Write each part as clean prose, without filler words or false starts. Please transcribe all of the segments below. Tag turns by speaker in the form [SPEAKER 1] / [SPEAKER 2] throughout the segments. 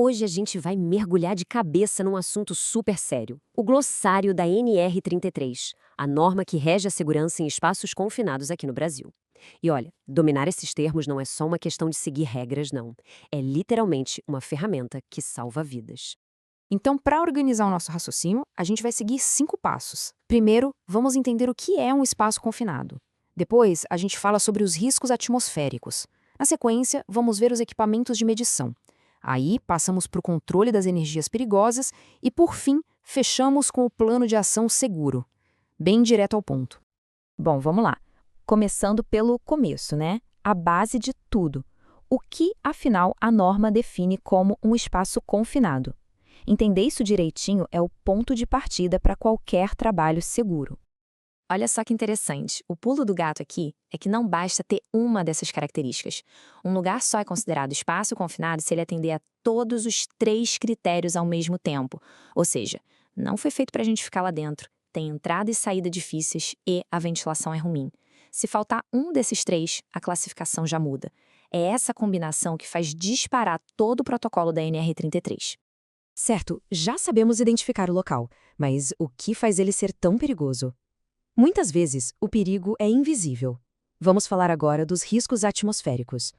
[SPEAKER 1] Hoje a gente vai mergulhar de cabeça num assunto super sério: o glossário da NR33, a norma que rege a segurança em espaços confinados aqui no Brasil. E olha, dominar esses termos não é só uma questão de seguir regras, não. É literalmente uma ferramenta que salva vidas.
[SPEAKER 2] Então, para organizar o nosso raciocínio, a gente vai seguir 5 passos. Primeiro, vamos entender o que é um espaço confinado. Depois, a gente fala sobre os riscos atmosféricos. Na sequência, vamos ver os equipamentos de medição. Aí, passamos para o controle das energias perigosas e, por fim, fechamos com o plano de ação seguro. Bem direto ao ponto.
[SPEAKER 3] Bom, vamos lá. Começando pelo começo, né? A base de tudo. O que, afinal, a norma define como um espaço confinado? Entender isso direitinho é o ponto de partida para qualquer trabalho seguro.
[SPEAKER 4] Olha só que interessante. O pulo do gato aqui é que não basta ter uma dessas características. Um lugar só é considerado espaço confinado se ele atender a todos os 3 critérios ao mesmo tempo. Ou seja, não foi feito para a gente ficar lá dentro, tem entrada e saída difíceis e a ventilação é ruim. Se faltar um desses 3, a classificação já muda. É essa combinação que faz disparar todo o protocolo da NR33.
[SPEAKER 5] Certo, já sabemos identificar o local, mas o que faz ele ser tão perigoso? Muitas vezes, o perigo é invisível. Vamos falar agora dos riscos atmosféricos.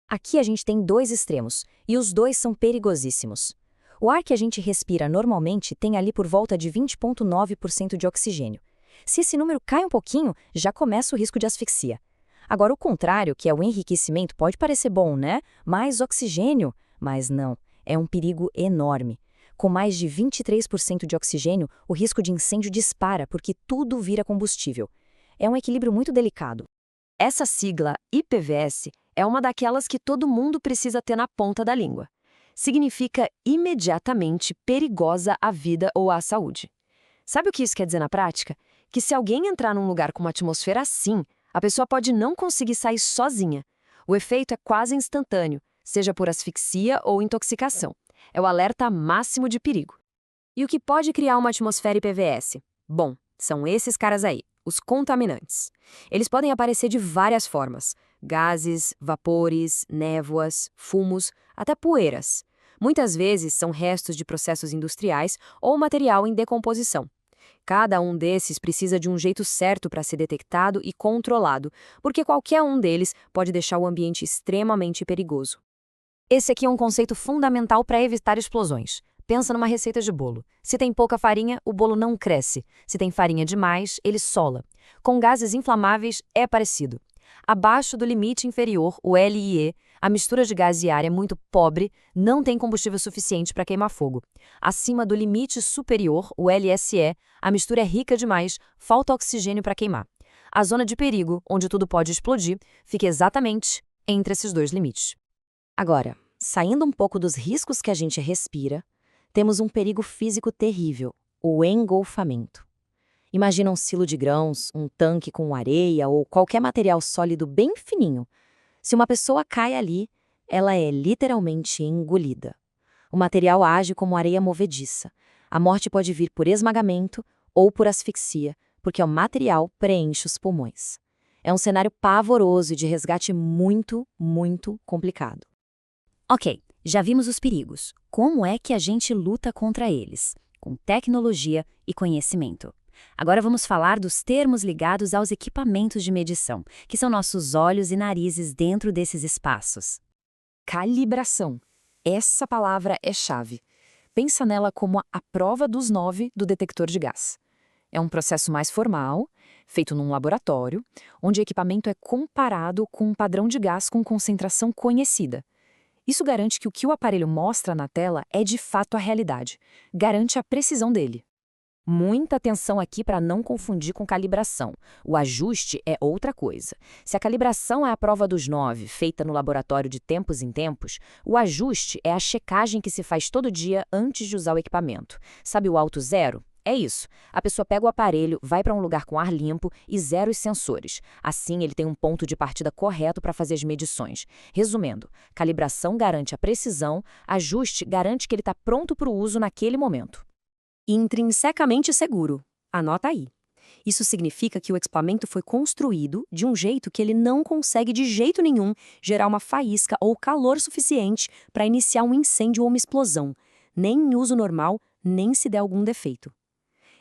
[SPEAKER 5] Aqui a gente tem 2 extremos, e os dois são perigosíssimos. O ar que a gente respira normalmente tem ali por volta de 20,9% de oxigênio. Se esse número cai um pouquinho, já começa o risco de asfixia. Agora, o contrário, que é o enriquecimento, pode parecer bom, né? Mais oxigênio, mas não, é um perigo enorme. Com mais de 23% de oxigênio, o risco de incêndio dispara porque tudo vira combustível. É um equilíbrio muito delicado.
[SPEAKER 1] Essa sigla, IPVS, é uma daquelas que todo mundo precisa ter na ponta da língua. Significa imediatamente perigosa à vida ou à saúde. Sabe o que isso quer dizer na prática? Que se alguém entrar num lugar com uma atmosfera assim, a pessoa pode não conseguir sair sozinha. O efeito é quase instantâneo, seja por asfixia ou intoxicação. É o alerta máximo de perigo. E o que pode criar uma atmosfera IPVS? Bom, são esses caras aí, os contaminantes. Eles podem aparecer de várias formas: gases, vapores, névoas, fumos, até poeiras. Muitas vezes são restos de processos industriais ou material em decomposição. Cada um desses precisa de um jeito certo para ser detectado e controlado, porque qualquer um deles pode deixar o ambiente extremamente perigoso.
[SPEAKER 5] Esse aqui é um conceito fundamental para evitar explosões. Pensa numa receita de bolo. Se tem pouca farinha, o bolo não cresce. Se tem farinha demais, ele sola. Com gases inflamáveis, é parecido. Abaixo do limite inferior, o LIE, a mistura de gás e ar é muito pobre, não tem combustível suficiente para queimar fogo. Acima do limite superior, o LSE, a mistura é rica demais, falta oxigênio para queimar. A zona de perigo, onde tudo pode explodir, fica exatamente entre esses 2 limites. Agora, saindo um pouco dos riscos que a gente respira, temos um perigo físico terrível: o engolfamento. Imagina um silo de grãos, um tanque com areia ou qualquer material sólido bem fininho. Se uma pessoa cai ali, ela é literalmente engolida. O material age como areia movediça. A morte pode vir por esmagamento ou por asfixia, porque o material preenche os pulmões. É um cenário pavoroso e de resgate muito, muito complicado.
[SPEAKER 3] Ok, já vimos os perigos. Como é que a gente luta contra eles? Com tecnologia e conhecimento. Agora vamos falar dos termos ligados aos equipamentos de medição, que são nossos olhos e narizes dentro desses espaços.
[SPEAKER 2] Calibração. Essa palavra é chave. Pensa nela como a prova dos 9 do detector de gás. É um processo mais formal, feito num laboratório, onde o equipamento é comparado com um padrão de gás com concentração conhecida. Isso garante que o que o aparelho mostra na tela é de fato a realidade. Garante a precisão dele.
[SPEAKER 5] Muita atenção aqui para não confundir com calibração. O ajuste é outra coisa. Se a calibração é a prova dos 9, feita no laboratório de tempos em tempos, o ajuste é a checagem que se faz todo dia antes de usar o equipamento. Sabe o alto zero? É isso. A pessoa pega o aparelho, vai para um lugar com ar limpo e zera os sensores. Assim, ele tem um ponto de partida correto para fazer as medições. Resumindo, calibração garante a precisão, ajuste garante que ele está pronto para o uso naquele momento.
[SPEAKER 1] Intrinsecamente seguro. Anota aí. Isso significa que o equipamento foi construído de um jeito que ele não consegue de jeito nenhum gerar uma faísca ou calor suficiente para iniciar um incêndio ou uma explosão, nem em uso normal, nem se der algum defeito.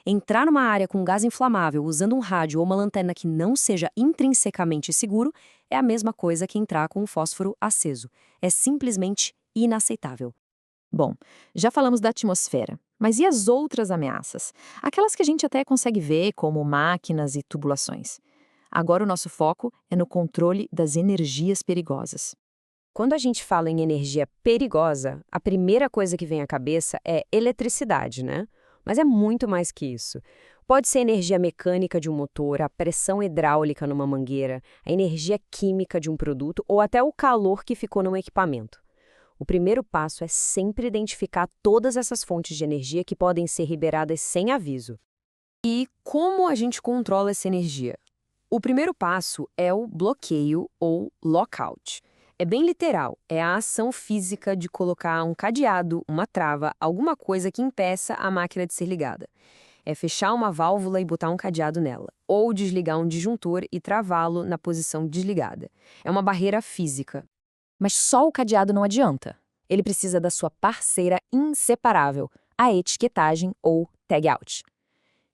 [SPEAKER 1] Entrar numa área com gás inflamável usando um rádio ou uma lanterna que não seja intrinsecamente seguro é a mesma coisa que entrar com um fósforo aceso. É simplesmente inaceitável.
[SPEAKER 4] Bom, já falamos da atmosfera, mas e as outras ameaças? Aquelas que a gente até consegue ver, como máquinas e tubulações. Agora o nosso foco é no controle das energias perigosas.
[SPEAKER 1] Quando a gente fala em energia perigosa, a primeira coisa que vem à cabeça é eletricidade, né? Mas é muito mais que isso. Pode ser a energia mecânica de um motor, a pressão hidráulica numa mangueira, a energia química de um produto ou até o calor que ficou num equipamento. O primeiro passo é sempre identificar todas essas fontes de energia que podem ser liberadas sem aviso. E como a gente controla essa energia? O primeiro passo é o bloqueio ou lockout. É bem literal, é a ação física de colocar um cadeado, uma trava, alguma coisa que impeça a máquina de ser ligada. É fechar uma válvula e botar um cadeado nela, ou desligar um disjuntor e travá-lo na posição desligada. É uma barreira física.
[SPEAKER 2] Mas só o cadeado não adianta. Ele precisa da sua parceira inseparável, a etiquetagem ou tag-out.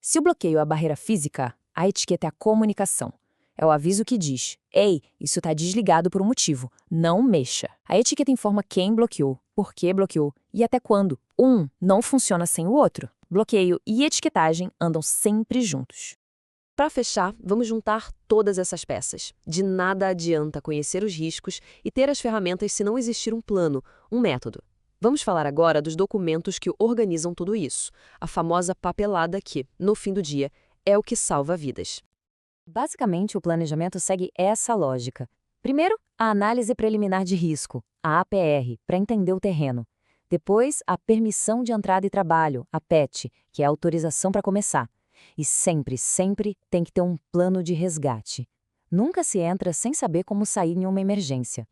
[SPEAKER 2] Se o bloqueio é a barreira física, a etiqueta é a comunicação. É o aviso que diz: "Ei, isso está desligado por um motivo, não mexa". A etiqueta informa quem bloqueou, por que bloqueou e até quando. Um não funciona sem o outro. Bloqueio e etiquetagem andam sempre juntos.
[SPEAKER 1] Para fechar, vamos juntar todas essas peças. De nada adianta conhecer os riscos e ter as ferramentas se não existir um plano, um método. Vamos falar agora dos documentos que organizam tudo isso, a famosa papelada que, no fim do dia, é o que salva vidas.
[SPEAKER 5] Basicamente, o planejamento segue essa lógica. Primeiro, a análise preliminar de risco, a APR, para entender o terreno. Depois, a permissão de entrada e trabalho, a PET, que é a autorização para começar. E sempre, sempre tem que ter um plano de resgate. Nunca se entra sem saber como sair em uma emergência.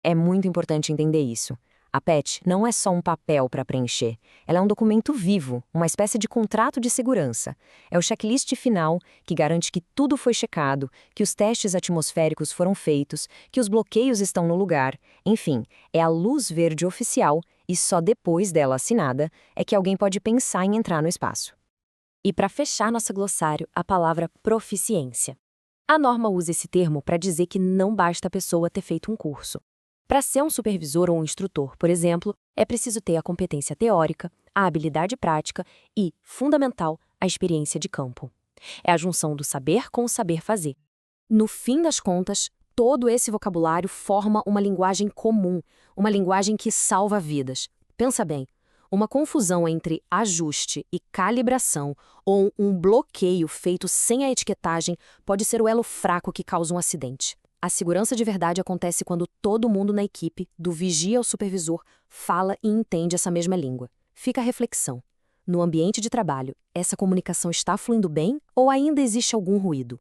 [SPEAKER 5] É muito importante entender isso. A PET não é só um papel para preencher. Ela é um documento vivo, uma espécie de contrato de segurança. É o checklist final que garante que tudo foi checado, que os testes atmosféricos foram feitos, que os bloqueios estão no lugar. Enfim, é a luz verde oficial e só depois dela assinada é que alguém pode pensar em entrar no espaço. E para fechar nosso glossário, a palavra proficiência. A norma usa esse termo para dizer que não basta a pessoa ter feito um curso. Para ser um supervisor ou um instrutor, por exemplo, é preciso ter a competência teórica, a habilidade prática e, fundamental, a experiência de campo. É a junção do saber com o saber fazer. No fim das contas, todo esse vocabulário forma uma linguagem comum, uma linguagem que salva vidas. Pensa bem, uma confusão entre ajuste e calibração ou um bloqueio feito sem a etiquetagem pode ser o elo fraco que causa um acidente. A segurança de verdade acontece quando todo mundo na equipe, do vigia ao supervisor, fala e entende essa mesma língua. Fica a reflexão. No ambiente de trabalho, essa comunicação está fluindo bem ou ainda existe algum ruído?